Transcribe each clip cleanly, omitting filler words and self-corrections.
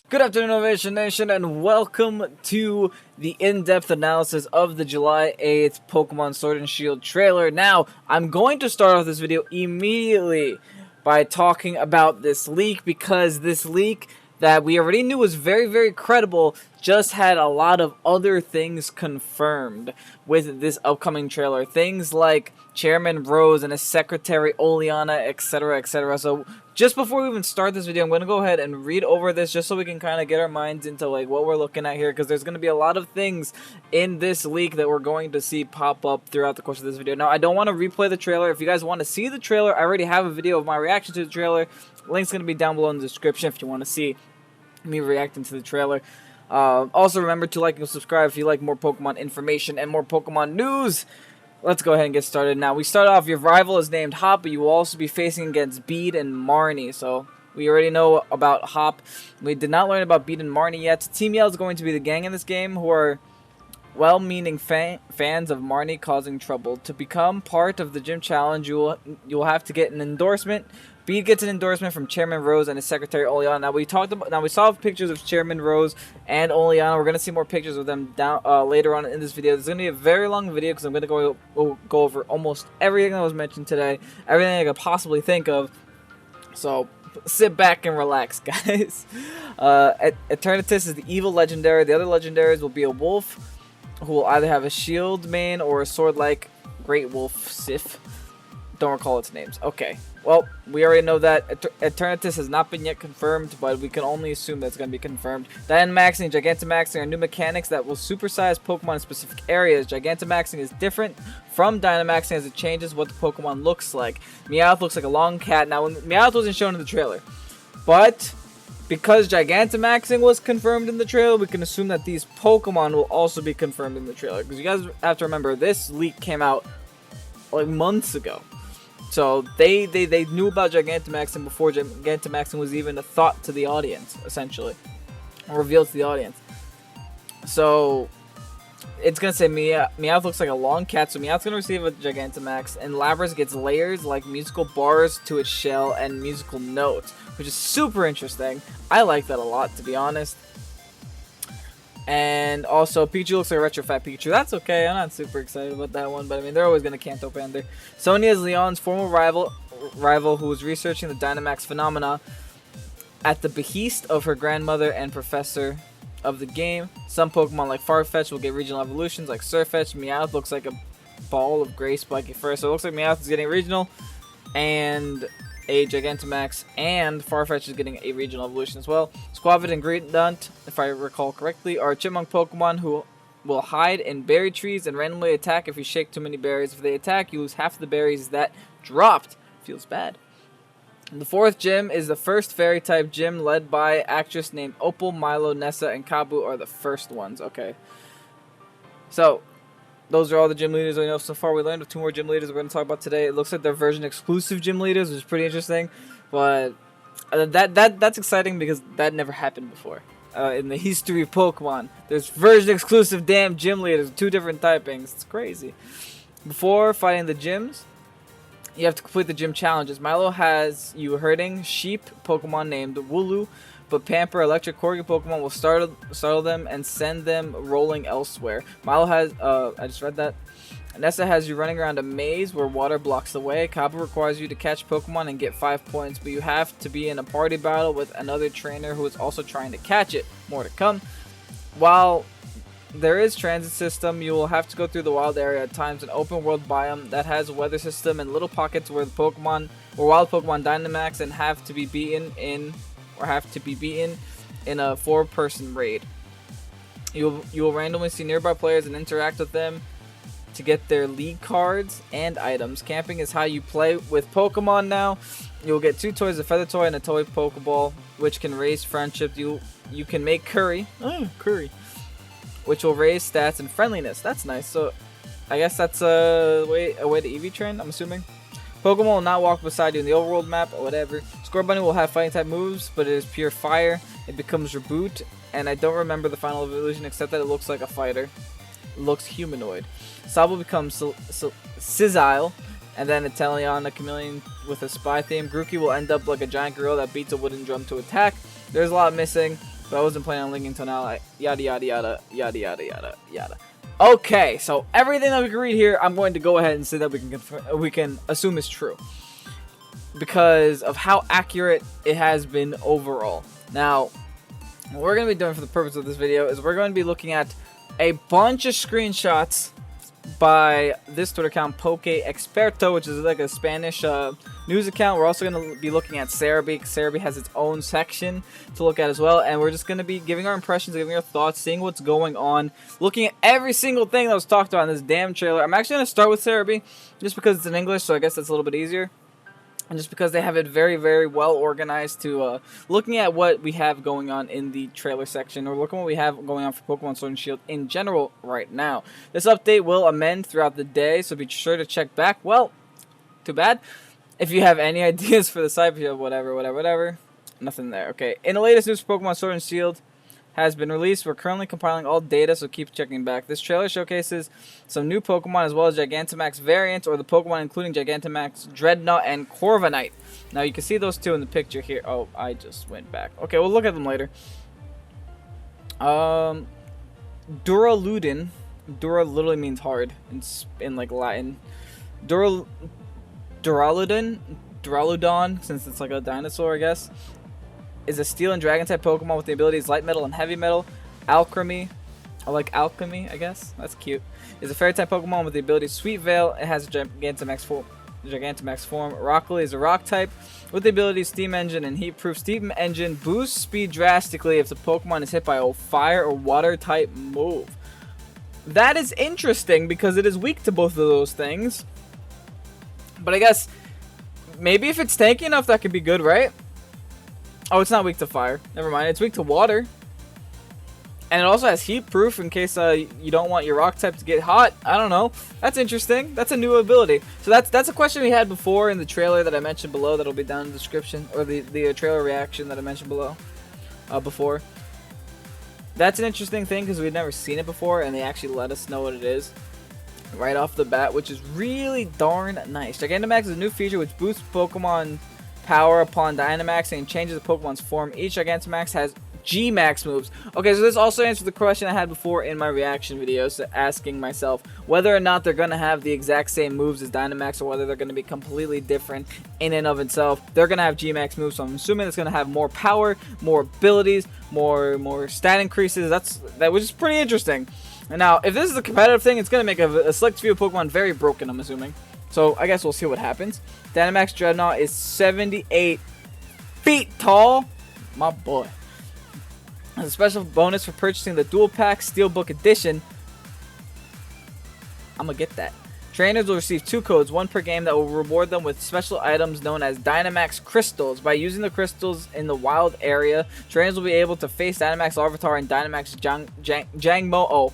Good afternoon, Innovation Nation, and welcome to the in-depth analysis of the July 8th Pokemon Sword and Shield trailer. Now, I'm going to start off this video immediately by talking about this leak, because this leak that we already knew was very credible just had a lot of other things confirmed with this upcoming trailer. Things like Chairman Rose and his secretary Oleana, etc. So just before we even start this video, I'm going to go ahead and read over this just so we can kind of get our minds into like what we're looking at here, because there's going to be a lot of things in this leak that we're going to see pop up throughout the course of this video. Now, I don't want to replay the trailer. If you guys want to see the trailer, I already have a video of my reaction to the trailer. Link's going to be down below in the description if you want to see me reacting to the trailer. Also, remember to like and subscribe if you like more Pokemon information and more Pokemon news. Let's go ahead and get started. Now, we start off, your rival is named Hop, but you will also be facing against Bede and Marnie. So, we already know about Hop. We did not learn about Bede and Marnie yet. Team Yell is going to be the gang in this game who are well-meaning fans of Marnie causing trouble. To become part of the gym challenge, you will have to get an endorsement. Bede gets an endorsement from Chairman Rose and his secretary Oleana. Now we saw pictures of Chairman Rose and Oleana. We're gonna see more pictures of them down later on in this video. This is gonna be a very long video because I'm gonna go over almost everything that was mentioned today, everything I could possibly think of. So sit back and relax, guys. Eternatus is the evil legendary. The other legendaries will be a wolf, who will either have a shield mane or a sword-like great wolf Sif. Don't recall its names. Okay. Well, we already know that Eternatus has not been yet confirmed, but we can only assume that it's going to be confirmed. Dynamaxing and Gigantamaxing are new mechanics that will supersize Pokemon in specific areas. Gigantamaxing is different from Dynamaxing as it changes what the Pokemon looks like. Meowth looks like a long cat. Now, Meowth wasn't shown in the trailer, but because Gigantamaxing was confirmed in the trailer, we can assume that these Pokemon will also be confirmed in the trailer. Because you guys have to remember, this leak came out like months ago. So they knew about Gigantamaxing before Gigantamaxing was even a thought to the audience, essentially, or revealed to the audience. So it's gonna say Meowth looks like a long cat, so Meowth's gonna receive a Gigantamax, and Lapras gets layers like musical bars to its shell and musical notes, which is super interesting. I like that a lot, to be honest. And also, Pikachu looks like a retro fat Pikachu. That's okay. I'm not super excited about that one, but I mean, they're always going to Kanto Pander. Sonia is Leon's former rival who was researching the Dynamax phenomena at the behest of her grandmother and professor of the game. Some Pokemon like Farfetch'd will get regional evolutions like Sirfetch'd. Meowth looks like a ball of gray spiky fur. So it looks like Meowth is getting regional and a Gigantamax, and Farfetch'd is getting a regional evolution as well. Squavit and Greedent, if I recall correctly, are chipmunk Pokemon who will hide in berry trees and randomly attack if you shake too many berries. If they attack, you lose half the berries that dropped. Feels bad. And the fourth gym is the first fairy type gym led by actress named Opal. Milo, Nessa, and Kabu are the first ones. Okay. So those are all the gym leaders we know so far. We learned of 2 more gym leaders we're going to talk about today. It looks like they're version exclusive gym leaders, which is pretty interesting. But that's exciting because that never happened before. In the history of Pokemon, there's version exclusive damn gym leaders, 2 different typings. It's crazy. Before fighting the gyms, you have to complete the gym challenges. Milo has you herding sheep Pokemon named Wooloo, but Pamper electric Corgi Pokemon will startle them and send them rolling elsewhere. Milo has, I just read that. Nessa has you running around a maze where water blocks the way. Kabu requires you to catch Pokemon and get 5 points, but you have to be in a party battle with another trainer who is also trying to catch it. More to come. While there is transit system, you will have to go through the wild area at times, an open world biome that has a weather system and little pockets where the Pokemon or wild Pokemon Dynamax and have to be beaten in a 4-person raid. You will randomly see nearby players and interact with them to get their league cards and items. Camping is how you play with Pokemon now. You will get 2 toys, a feather toy and a toy Pokeball, which can raise friendship. You can make curry, which will raise stats and friendliness. That's nice. So I guess that's a way to Eevee train, I'm assuming. Pokemon will not walk beside you in the overworld map or whatever. Scorbunny will have fighting type moves, but it is pure fire. It becomes Reboot, and I don't remember the final evolution except that it looks like a fighter. It looks humanoid. Sabo becomes Sizzile, and then Italian, a chameleon with a spy theme. Grookey will end up like a giant gorilla that beats a wooden drum to attack. There's a lot missing. but I wasn't planning on linking until now. Like, yada yada yada yada yada yada yada. Okay, so everything that we can read here, I'm going to go ahead and say that we can assume is true because of how accurate it has been overall. Now, what we're going to be doing for the purpose of this video is we're going to be looking at a bunch of screenshots by this Twitter account, Poke Experto, which is like a Spanish news account. We're also going to be looking at Cerebi. Cerebi has its own section to look at as well, and we're just going to be giving our impressions, giving our thoughts, seeing what's going on, looking at every single thing that was talked about in this damn trailer. I'm actually going to start with Cerebi, just because it's in English, so I guess that's a little bit easier. And just because they have it very, very well organized to looking at what we have going on in the trailer section, or looking at what we have going on for Pokemon Sword and Shield in general right now. This update will amend throughout the day, so be sure to check back. Well, too bad. If you have any ideas for the site, if you have whatever, nothing there. Okay, in the latest news for Pokemon Sword and Shield has been released. We're currently compiling all data, so keep checking back. This trailer showcases some new Pokemon as well as Gigantamax variants, or the Pokemon including Gigantamax, Dreadnought, and Corviknight. Now you can see those two in the picture here. Oh, I just went back. Okay, we'll look at them later. Duraludin. Dura literally means hard in like Latin. Duraludon, since it's like a dinosaur, I guess, is a steel and dragon type Pokemon with the abilities light metal and heavy metal. Alchemy, I like alchemy, I guess. That's cute. Is a fairy type Pokemon with the ability Sweet Veil. It has a Gigantamax form. Rockley is a rock type with the ability Steam Engine and Heat Proof. Steam Engine boosts speed drastically if the Pokemon is hit by a fire or water type move. That is interesting because it is weak to both of those things. But I guess maybe if it's tanky enough, that could be good, right? Oh, it's not weak to fire. Never mind. It's weak to water. And it also has heat proof in case you don't want your rock type to get hot. I don't know. That's interesting. That's a new ability. So that's a question we had before in the trailer that I mentioned below. That'll be down in the description. Or the trailer reaction that I mentioned below. Before. That's an interesting thing because we'd never seen it before. And they actually let us know what it is right off the bat, which is really darn nice. Gigantamax is a new feature which boosts Pokemon power upon Dynamax and changes the Pokemon's form. Each Gigantamax has G-Max moves. Okay, so this also answers the question I had before in my reaction videos, asking myself whether or not they're going to have the exact same moves as Dynamax or whether they're going to be completely different in and of itself. They're going to have G-Max moves, so I'm assuming it's going to have more power, more abilities, more stat increases. Which is pretty interesting. And now, if this is a competitive thing, it's going to make a select few Pokemon very broken, I'm assuming. So, I guess we'll see what happens. Dynamax Dreadnought is 78 feet tall. My boy. As a special bonus for purchasing the Dual Pack Steelbook Edition, I'm going to get that. Trainers will receive 2 codes, one per game, that will reward them with special items known as Dynamax Crystals. By using the crystals in the wild area, trainers will be able to face Dynamax Larvitar and Dynamax Jangmo-O,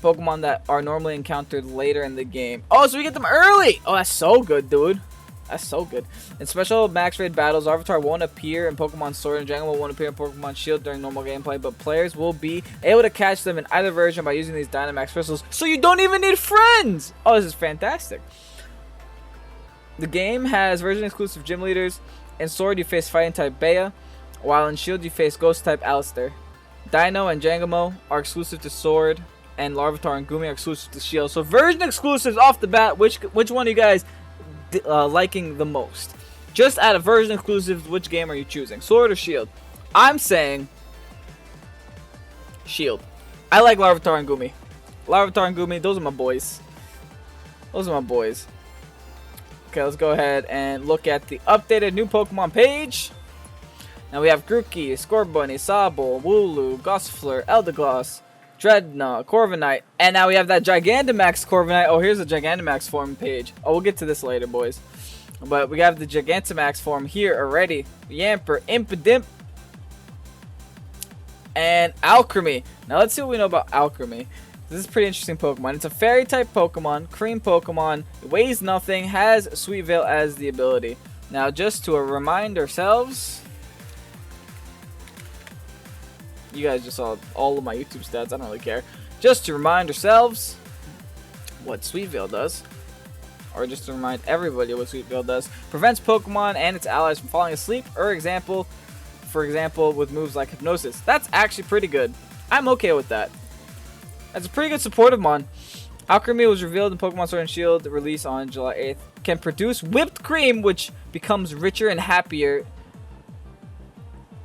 Pokemon that are normally encountered later in the game. Oh, so we get them early! Oh, that's so good, dude. That's so good. In special max raid battles, Larvitar won't appear in Pokemon Sword and Jangmo won't appear in Pokemon Shield during normal gameplay, but players will be able to catch them in either version by using these Dynamax Crystals, so you don't even need friends! Oh, this is fantastic. The game has version-exclusive gym leaders. In Sword, you face Fighting-type Bea, while in Shield, you face Ghost-type Alistair. Dino and Jangmo are exclusive to Sword, and Larvitar and Gumi are exclusive to Shield. So version exclusives off the bat, which one are you guys liking the most? Just out of version exclusives, which game are you choosing? Sword or Shield? I'm saying Shield. I like Larvitar and Gumi. Larvitar and Gumi, those are my boys. Those are my boys. Okay, let's go ahead and look at the updated new Pokemon page. Now we have Grookey, Scorbunny, Sable, Wooloo, Gossifleur, Eldegoss, Dreadnought, Corviknight, and now we have that Gigantamax Corviknight. Oh, here's the Gigantamax form page. Oh, we'll get to this later, boys. But we have the Gigantamax form here already. Yamper, Impidimp, and Alchemy. Now let's see what we know about Alchemy. This is a pretty interesting Pokemon. It's a fairy type Pokemon, cream Pokemon, it weighs nothing, has Sweet Veil as the ability. Now just to remind ourselves, you guys just saw all of my YouTube stats, I don't really care. Just to remind ourselves what Sweet Veil does, or just to remind everybody what Sweet Veil does. Prevents Pokemon and its allies from falling asleep, or example, for example, with moves like Hypnosis. That's actually pretty good. I'm okay with that. That's a pretty good supportive mon. Alchemy was revealed in Pokemon Sword and Shield release on July 8th. Can produce whipped cream, which becomes richer and happier.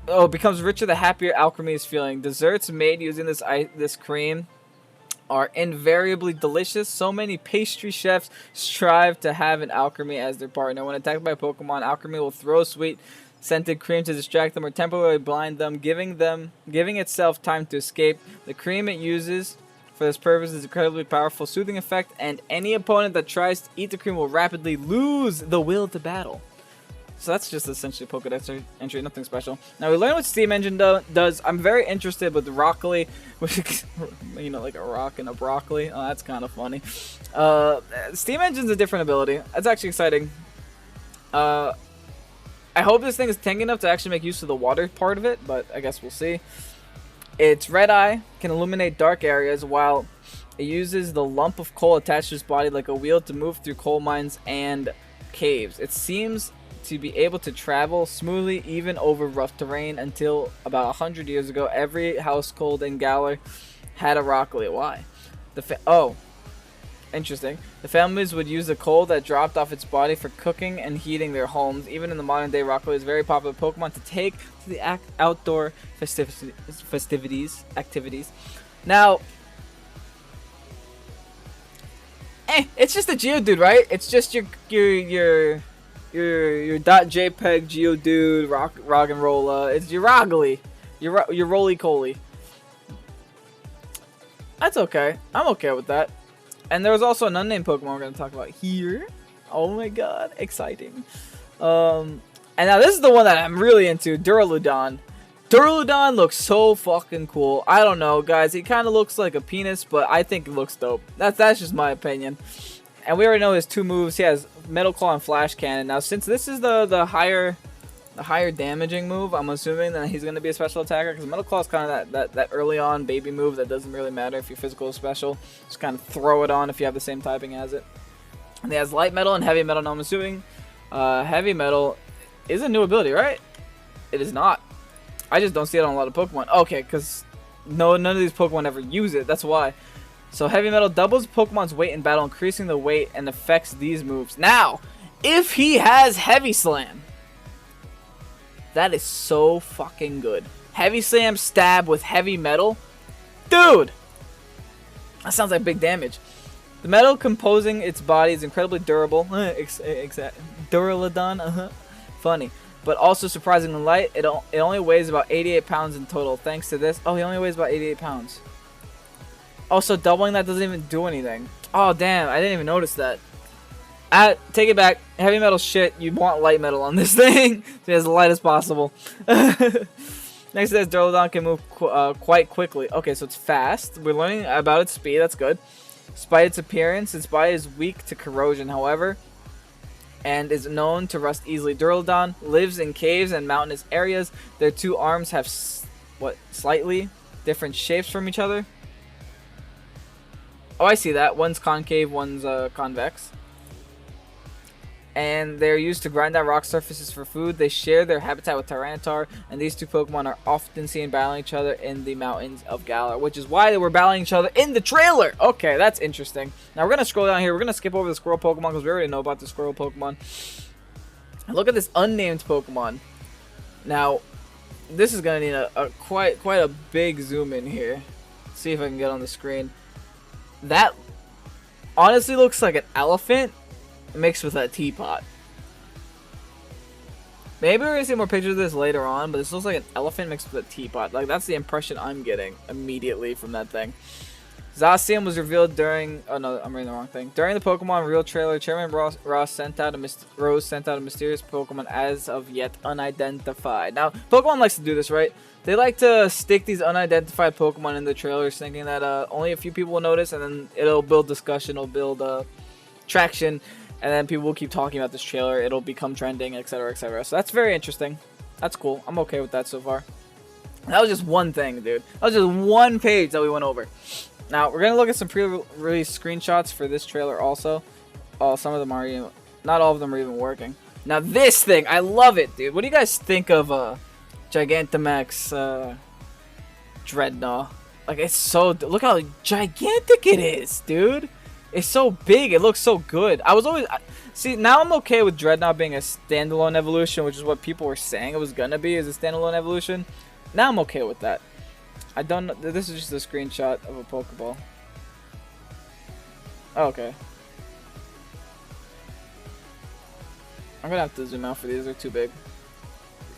Oh, becomes richer the happier alchemy is feeling. Desserts made using this cream are invariably delicious. So many pastry chefs strive to have an alchemy as their partner. When attacked by Pokemon, alchemy will throw sweet scented cream to distract them or temporarily blind them, giving itself time to escape. The cream it uses for this purpose is incredibly powerful soothing effect, and any opponent that tries to eat the cream will rapidly lose the will to battle. So that's just essentially Pokedex entry, nothing special. Now we learned what Steam Engine does. I'm very interested with Rockly, which is, you know, like a rock and a broccoli. Oh, that's kind of funny. Steam Engine's a different ability. That's actually exciting. I hope this thing is tanky enough to actually make use of the water part of it, but I guess we'll see. Its red eye can illuminate dark areas, while it uses the lump of coal attached to its body like a wheel to move through coal mines and caves. It seems to be able to travel smoothly even over rough terrain. Until about 100 years ago, every household in Galar had a Rockly. Why? Interesting. The families would use the coal that dropped off its body for cooking and heating their homes. Even in the modern day, Rockly is a very popular Pokemon to take to the outdoor activities. Now, it's just a Geodude, right? It's just your .jpeg Geodude, rock and rolla. It's your Roggly, your roly coly. That's okay. I'm okay with that. And there was also an unnamed Pokemon we're going to talk about here. Oh my god, exciting. And now this is the one that I'm really into, Duraludon. Duraludon looks so fucking cool. I don't know, guys. He kind of looks like a penis, but I think it looks dope. That's just my opinion. And we already know his two moves. He has Metal Claw and Flash Cannon. Now, since this is the higher damaging move, I'm assuming that he's going to be a special attacker, because Metal Claw is kind of that early on baby move that doesn't really matter if your physical is special. Just kind of throw it on if you have the same typing as it. And he has Light Metal and Heavy Metal. Now, I'm assuming Heavy Metal is a new ability, right? It is not. I just don't see it on a lot of Pokemon. Okay, because none of these Pokemon ever use it. That's why. So Heavy Metal doubles Pokemon's weight in battle, increasing the weight and affects these moves. Now, if he has Heavy Slam, that is so fucking good. Heavy Slam stab with Heavy Metal? Dude! That sounds like big damage. The metal composing its body is incredibly durable. Duraludon, funny. But also surprisingly light. It only weighs about 88 pounds in total. Thanks to this. Oh, he only weighs about 88 pounds. Also, doubling that doesn't even do anything. Oh, damn. I didn't even notice that. Take it back. Heavy Metal shit. You want Light Metal on this thing. So as light as possible. Next to this, Duraludon can move quite quickly. Okay, so it's fast. We're learning about its speed. That's good. Despite its appearance, its body is weak to corrosion, however, and is known to rust easily. Duraludon lives in caves and mountainous areas. Their two arms have slightly different shapes from each other. Oh, I see that. One's concave, one's convex. And they're used to grind out rock surfaces for food. They share their habitat with Tyranitar, and these two Pokemon are often seen battling each other in the mountains of Galar, which is why they were battling each other in the trailer. Okay, that's interesting. Now we're going to scroll down here. We're going to skip over the squirrel Pokemon because we already know about the squirrel Pokemon. Look at this unnamed Pokemon. Now, this is going to need a quite a big zoom in here. Let's see if I can get on the screen. That honestly looks like an elephant mixed with a teapot. Maybe we're gonna see more pictures of this later on, but this looks like an elephant mixed with a teapot. Like, that's the impression I'm getting immediately from that thing. Zacian was revealed during... Oh no, I'm reading the wrong thing. During the Pokemon Real trailer, Chairman Ross sent out a mysterious Pokemon as of yet unidentified. Now, Pokemon likes to do this, right? They like to stick these unidentified Pokemon in the trailers, thinking that only a few people will notice, and then it'll build discussion, it'll build traction, and then people will keep talking about this trailer. It'll become trending, etc., etc. So that's very interesting. That's cool. I'm okay with that so far. That was just one thing, dude. That was just one page that we went over. Now, we're going to look at some pre-release screenshots for this trailer also. Oh, some of them are even... Not all of them are even working. Now, this thing, I love it, dude. What do you guys think of Gigantamax Dreadnought. Like, it's so... Look how gigantic it is, dude. It's so big. It looks so good. I was always... See, now I'm okay with Dreadnought being a standalone evolution, which is what people were saying it was gonna be, as a standalone evolution. Now I'm okay with that. I don't know. This is just a screenshot of a Pokeball. Oh, okay. I'm gonna have to zoom out for these. They're too big.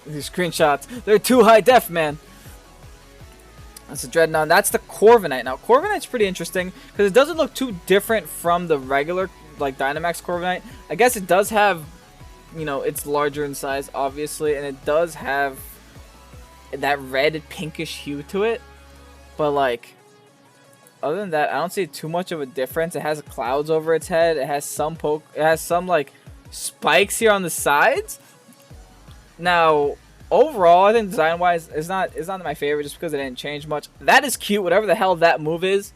These screenshots. They're too high def, man. That's a Dreadnought. That's the Corviknight. Now, Corviknight's pretty interesting because it doesn't look too different from the regular, like, Dynamax Corviknight. I guess it does have, you know, it's larger in size, obviously, and it does have that red pinkish hue to it. But, like, other than that, I don't see too much of a difference. It has clouds over its head. It has some like spikes here on the sides. Now, overall, I think design-wise, it's not my favorite just because it didn't change much. That is cute, whatever the hell that move is.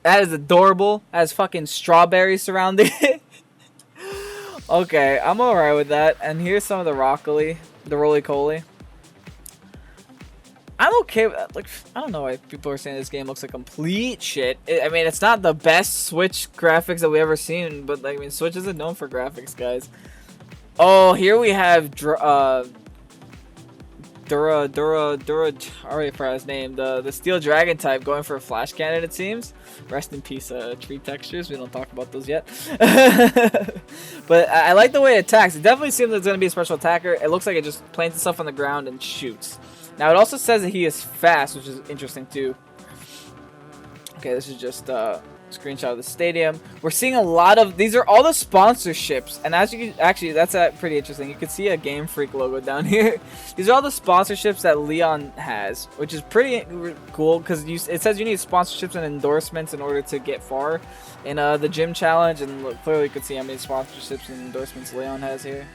That is adorable. It has fucking strawberries surrounding it. Okay, I'm alright with that. And here's some of the roly-coly. I'm okay with that. Like, I don't know why people are saying this game looks like complete shit. I mean, it's not the best Switch graphics that we've ever seen, but, like, I mean, Switch isn't known for graphics, guys. Oh, here we have Dura, I already forgot his name. The Steel Dragon type going for a Flash Cannon, it seems. Rest in peace, tree textures. We don't talk about those yet. But I like the way it attacks. It definitely seems like it's going to be a special attacker. It looks like it just plants itself on the ground and shoots. Now, it also says that he is fast, which is interesting, too. Okay, this is just a screenshot of the stadium. We're seeing a lot of... These are all the sponsorships. And as you can... Actually, that's pretty interesting. You can see a Game Freak logo down here. These are all the sponsorships that Leon has, which is pretty cool because it says you need sponsorships and endorsements in order to get far in the gym challenge. And look, clearly you can see how many sponsorships and endorsements Leon has here,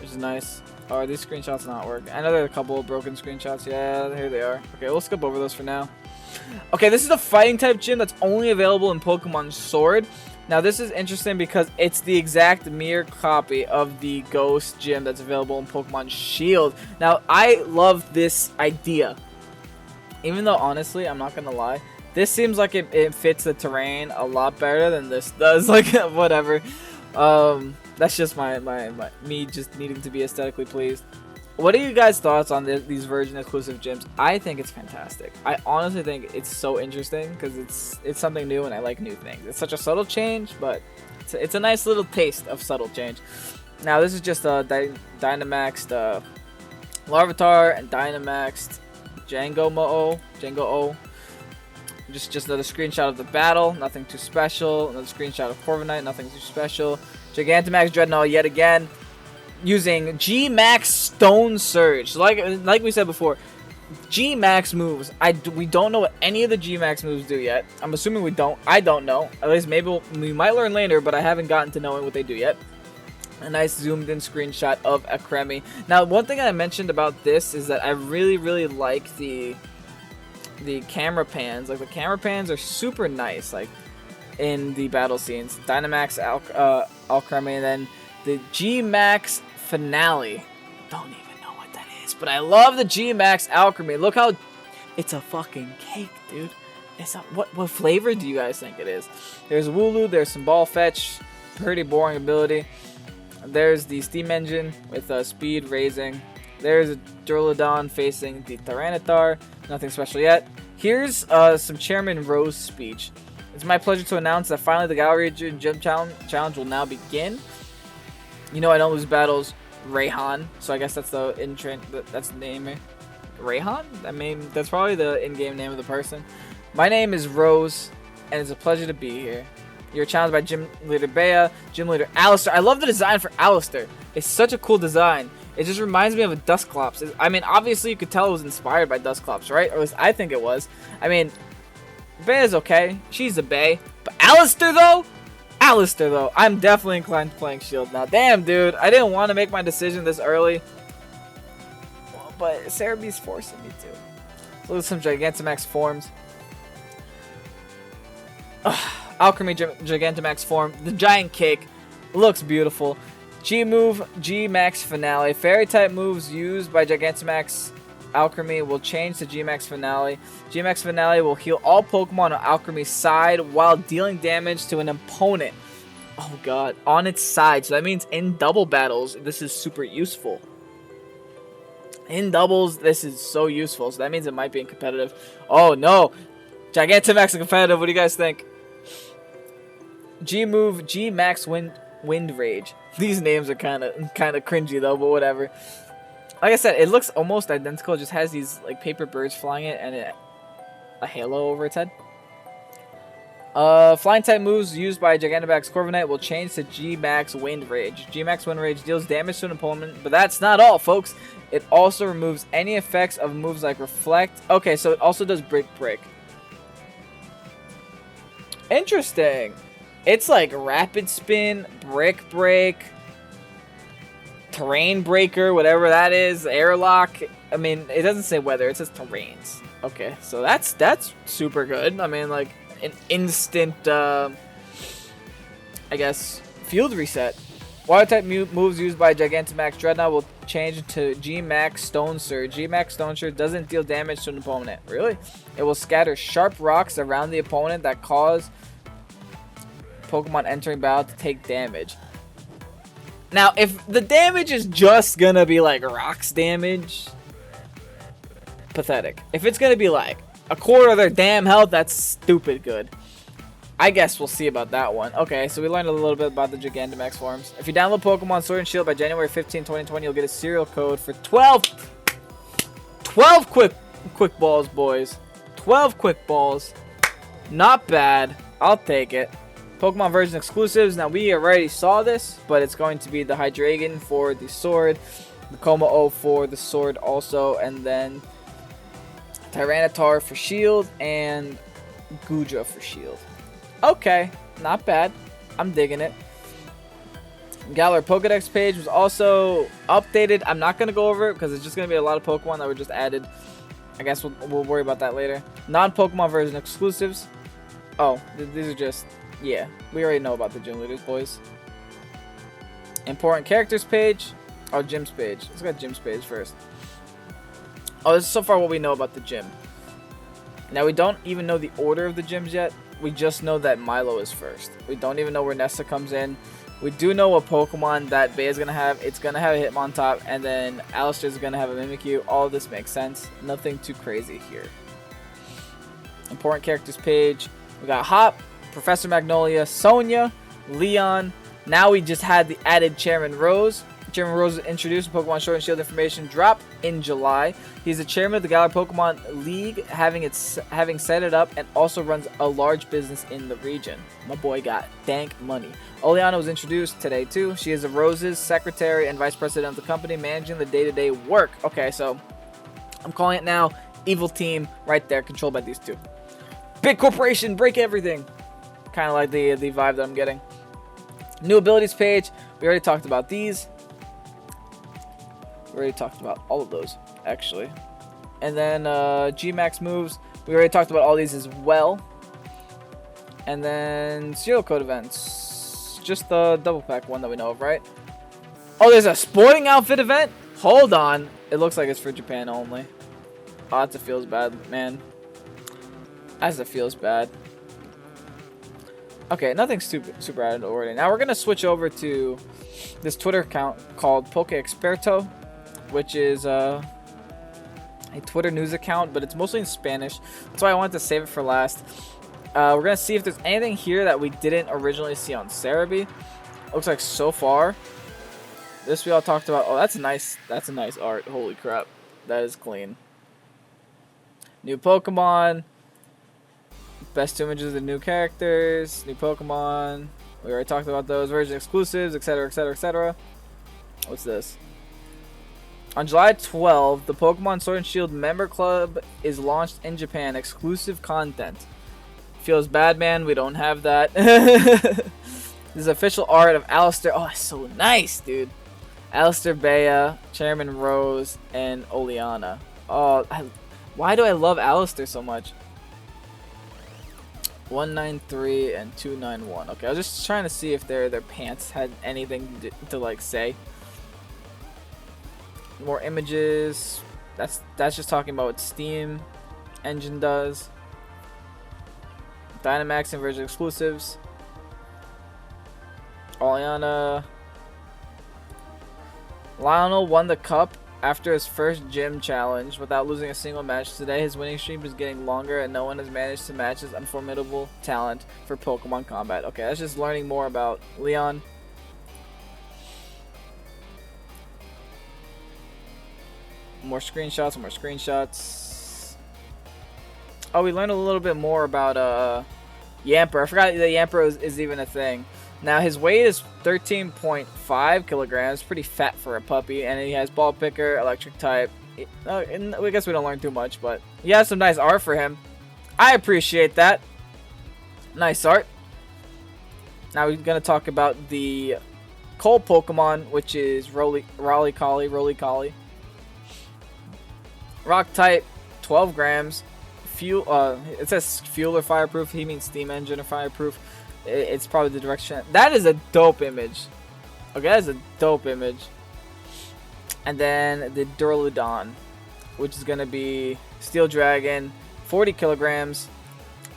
which is nice. Oh, are these screenshots not working? I know there are a couple of broken screenshots. Yeah, here they are. Okay, we'll skip over those for now. Okay, this is the fighting type gym that's only available in Pokemon Sword. Now, this is interesting because it's the exact mirror copy of the Ghost gym that's available in Pokemon Shield. Now, I love this idea. Even though, honestly, I'm not going to lie, this seems like it fits the terrain a lot better than this does. Like, whatever. That's just me just needing to be aesthetically pleased. What are you guys' thoughts on these version exclusive gyms? I think it's fantastic. I honestly think it's so interesting because it's something new and I like new things. It's such a subtle change, but it's a nice little taste of subtle change. Now this is just a Dynamaxed Larvitar and Dynamaxed Jango-O. Just another screenshot of the battle, nothing too special. Another screenshot of Corviknight, nothing too special. Gigantamax Dreadnought yet again, using G-Max Stone Surge. Like we said before, G-Max moves. We don't know what any of the G-Max moves do yet. I'm assuming we don't. I don't know. At least maybe we might learn later, but I haven't gotten to knowing what they do yet. A nice zoomed in screenshot of Akremi. Now, one thing I mentioned about this is that I really, really like the camera pans. Like, the camera pans are super nice, like, in the battle scenes. Dynamax Alcremie, and then the G-Max Finale. Don't even know what that is, but I love the G-Max Alcremie. Look how... It's a fucking cake, dude. It's a, what flavor do you guys think it is? There's Wooloo, there's some Ball Fetch. Pretty boring ability. There's the Steam Engine with speed raising. There's a Duraludon facing the Tyranitar. Nothing special yet. Here's some Chairman Rose speech. It's my pleasure to announce that finally the Galar Gym Challenge will now begin. You know I don't lose battles, Rayhan. So I guess that's the that's the name. Rayhan? That's probably the in-game name of the person. My name is Rose, and it's a pleasure to be here. You're challenged by Gym Leader Bea, Gym Leader Alistair. I love the design for Alistair. It's such a cool design. It just reminds me of a Dusclops. I mean, obviously you could tell it was inspired by Dusclops, right? Or at least I think it was. I mean, Bea's okay. She's a Bea. But Alistair, though? I'm definitely inclined to playing Shield now. Damn, dude. I didn't want to make my decision this early. But Cerebee's forcing me to. Look at some Gigantamax forms. Alcremie Gigantamax form. The giant cake looks beautiful. G move, G Max Finale. Fairy type moves used by Gigantamax Alchemy will change to G Max Finale. G Max Finale will heal all Pokemon on Alchemy's side while dealing damage to an opponent. Oh god, on its side. So that means in double battles, this is super useful. In doubles, this is so useful. So that means it might be in competitive. Oh no, Gigantamax in competitive. What do you guys think? G move, G Max Wind Rage. These names are kind of cringy though, but whatever. Like I said, it looks almost identical. It just has these like paper birds flying it and a halo over its head. Flying type moves used by Gigantamax Corviknight will change to G-Max Wind Rage. G-Max Wind Rage deals damage to an opponent, but that's not all, folks. It also removes any effects of moves like Reflect. Okay, so it also does Brick Break. Interesting. It's like Rapid Spin, Brick Break, Terrain Breaker, whatever that is, Airlock. I mean, it doesn't say weather, it says terrains. Okay, so that's super good. I mean, like an instant, I guess, field reset. Water type moves used by Gigantamax Dreadnought will change to G-Max Stone Surge. G-Max Stone Surge doesn't deal damage to an opponent. Really? It will scatter sharp rocks around the opponent that cause Pokemon entering battle to take damage. Now, if the damage is just gonna be like rocks damage, pathetic. If it's gonna be like a quarter of their damn health, that's stupid good. I guess we'll see about that one. Okay, so we learned a little bit about the Gigantamax forms. If you download Pokemon Sword and Shield by January 15, 2020, you'll get a serial code for 12 quick balls, boys. 12 quick balls. Not bad. I'll take it. Pokemon version exclusives. Now, we already saw this, but it's going to be the Hydreigon for the Sword, the Kommo-o for the Sword also, and then Tyranitar for Shield, and Goodra for Shield. Okay, not bad. I'm digging it. Galar Pokedex page was also updated. I'm not going to go over it because it's just going to be a lot of Pokemon that were just added. I guess we'll worry about that later. Non-Pokemon version exclusives. Oh, these are just... Yeah, we already know about the gym leaders, boys. Important characters page. Oh, gyms page. Let's go gyms page first. Oh, this is so far what we know about the gym. Now, we don't even know the order of the gyms yet. We just know that Milo is first. We don't even know where Nessa comes in. We do know what Pokemon that Bay is going to have. It's going to have a Hitmontop, and then Alistair is going to have a Mimikyu. All of this makes sense. Nothing too crazy here. Important characters page. We got Hop, Professor Magnolia, Sonia, Leon. Now we just had the added Chairman Rose. Chairman Rose was introduced in Pokemon Sword and Shield information drop in July. He's the chairman of the Galar Pokemon League, having set it up, and also runs a large business in the region. My boy got dank money. Oleana was introduced today too. She is the Rose's secretary and vice president of the company, managing the day-to-day work. Okay, so I'm calling it now. Evil team right there, controlled by these two. Big corporation, break everything. Kind of like the vibe that I'm getting. New abilities page. We already talked about these. We already talked about all of those, actually. And then G-Max moves. We already talked about all these as well. And then serial code events. Just the double pack one that we know of, right? Oh, there's a sporting outfit event? Hold on. It looks like it's for Japan only. Oh, that feels bad, man. As it feels bad. Okay, nothing super out of the ordinary. Now we're going to switch over to this Twitter account called Poke Experto, which is a Twitter news account, but it's mostly in Spanish. That's why I wanted to save it for last. We're going to see if there's anything here that we didn't originally see on Cerebi. Looks like so far, this we all talked about. Oh, that's nice. That's a nice art. Holy crap. That is clean. New Pokemon. Best 2 images of the new characters, new Pokemon. We already talked about those. Version exclusives, etc., etc., etc. What's this? On July 12th, the Pokemon Sword and Shield member club is launched in Japan. Exclusive content. Feels bad, man. We don't have that. This is official art of Alistair. Oh, it's so nice, dude. Alistair Bea, Chairman Rose, and Oleana. Oh, why do I love Alistair so much? 193 and 291. Okay, I was just trying to see if their pants had anything to like say. More images. That's just talking about what Steam engine does. Dynamax and version exclusives. Lionel won the cup after his first gym challenge without losing a single match. Today his winning streak is getting longer and no one has managed to match his unformidable talent for Pokemon combat. Okay, that's just learning more about Leon. More screenshots. Oh, we learned a little bit more about Yamper. I forgot that Yamper is even a thing. Now his weight is 13.5 kilograms, pretty fat for a puppy, and he has ball picker, electric type. And I guess we don't learn too much, but he has some nice art for him. I appreciate that. Nice art. Now we're gonna talk about the cold Pokemon, which is Roly-Collie. Rock type, 12 grams. Fuel. It says fuel or fireproof. He means steam engine or fireproof. It's probably the direction. That is a dope image. Okay, that is a dope image. And then the Duraludon, which is going to be Steel Dragon, 40 kilograms,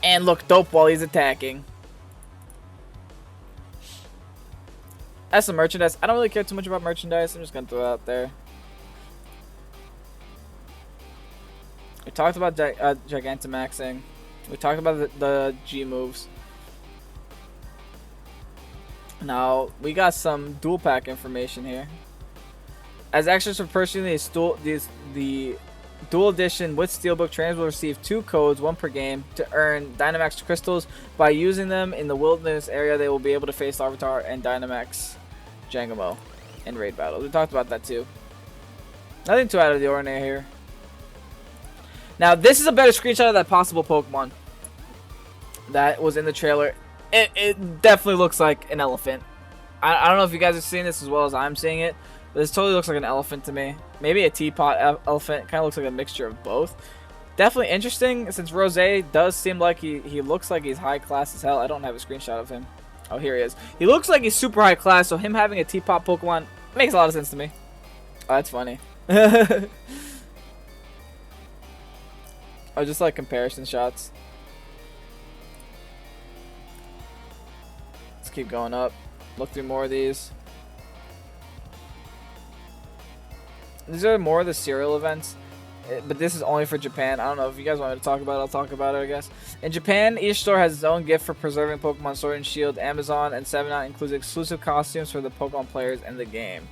and look dope while he's attacking. That's some merchandise. I don't really care too much about merchandise. I'm just going to throw it out there. We talked about Gigantamaxing. We talked about the G moves. Now, we got some dual pack information here. As extras for purchasing the dual edition with Steelbook, trainers will receive 2 codes, 1 per game, to earn Dynamax crystals. By using them in the wilderness area, they will be able to face Larvitar and Dynamax Jangamo in raid battles. We talked about that too. Nothing too out of the ordinary here. Now, this is a better screenshot of that possible Pokemon that was in the trailer. It definitely looks like an elephant. I don't know if you guys are seeing this as well as I'm seeing it, but this totally looks like an elephant to me. Maybe a teapot elephant. Kind of looks like a mixture of both. Definitely interesting, since Rose does seem like he looks like he's high class as hell. I don't have a screenshot of him. Oh, here he is. He looks like he's super high class, so him having a teapot Pokemon makes a lot of sense to me. Oh, that's funny. Oh, just like comparison shots. Let's keep going up. Look through more of these. These are more of the serial events, but this is only for Japan. I don't know if you guys want me to talk about it. I'll talk about it, I guess. In Japan, each store has its own gift for preserving Pokemon Sword and Shield. Amazon and 7-Out includes exclusive costumes for the Pokemon players in the game.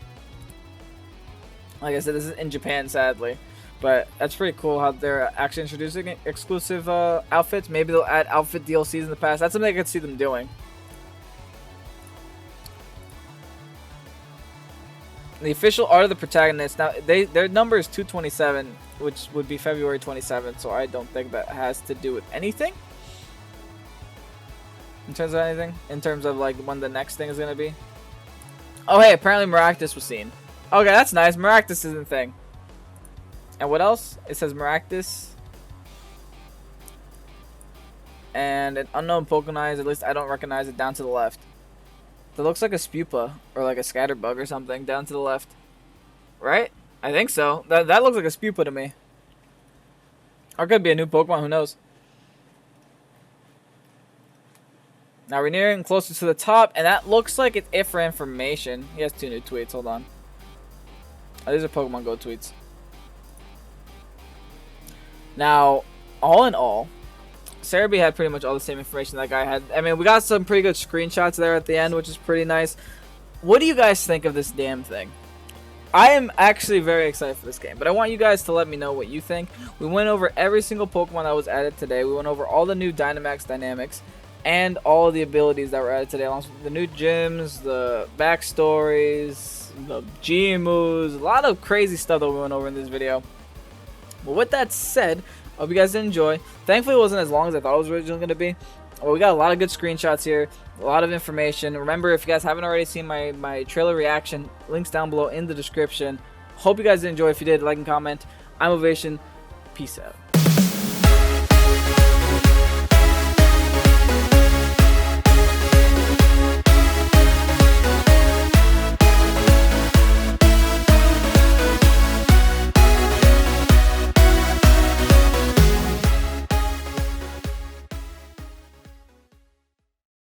Like I said, this is in Japan, sadly. But that's pretty cool how they're actually introducing exclusive outfits. Maybe they'll add outfit DLCs in the past. That's something I could see them doing. The official art of the protagonist. Now, their number is 227, which would be February 27th, so I don't think that has to do with anything. In terms of anything? In terms of, like, when the next thing is going to be? Oh, hey, apparently Maractus was seen. Okay, that's nice. Maractus isn't a thing. And what else? It says Maractus. And an unknown Pokemon, at least I don't recognize it, down to the left. That looks like a Spupa or like a Scatterbug or something down to the left. Right? I think so. That looks like a Spupa to me. Or it could be a new Pokemon, who knows? Now we're nearing closer to the top, and that looks like it's it for information. He has 2 new tweets, hold on. Oh, these are Pokemon Go tweets. Now, all in all, Cerebi had pretty much all the same information that guy had. I mean, we got some pretty good screenshots there at the end, which is pretty nice. What do you guys think of this damn thing? I am actually very excited for this game, but I want you guys to let me know what you think. We went over every single Pokemon that was added today. We went over all the new Dynamax dynamics and all of the abilities that were added today, along with the new gyms, the backstories, the G moves, a lot of crazy stuff that we went over in this video. But with that said, I hope you guys did enjoy. Thankfully, it wasn't as long as I thought it was originally going to be. Well, we got a lot of good screenshots here, a lot of information. Remember, if you guys haven't already seen my trailer reaction, links down below in the description. Hope you guys did enjoy. If you did, like and comment. I'm Ovation. Peace out.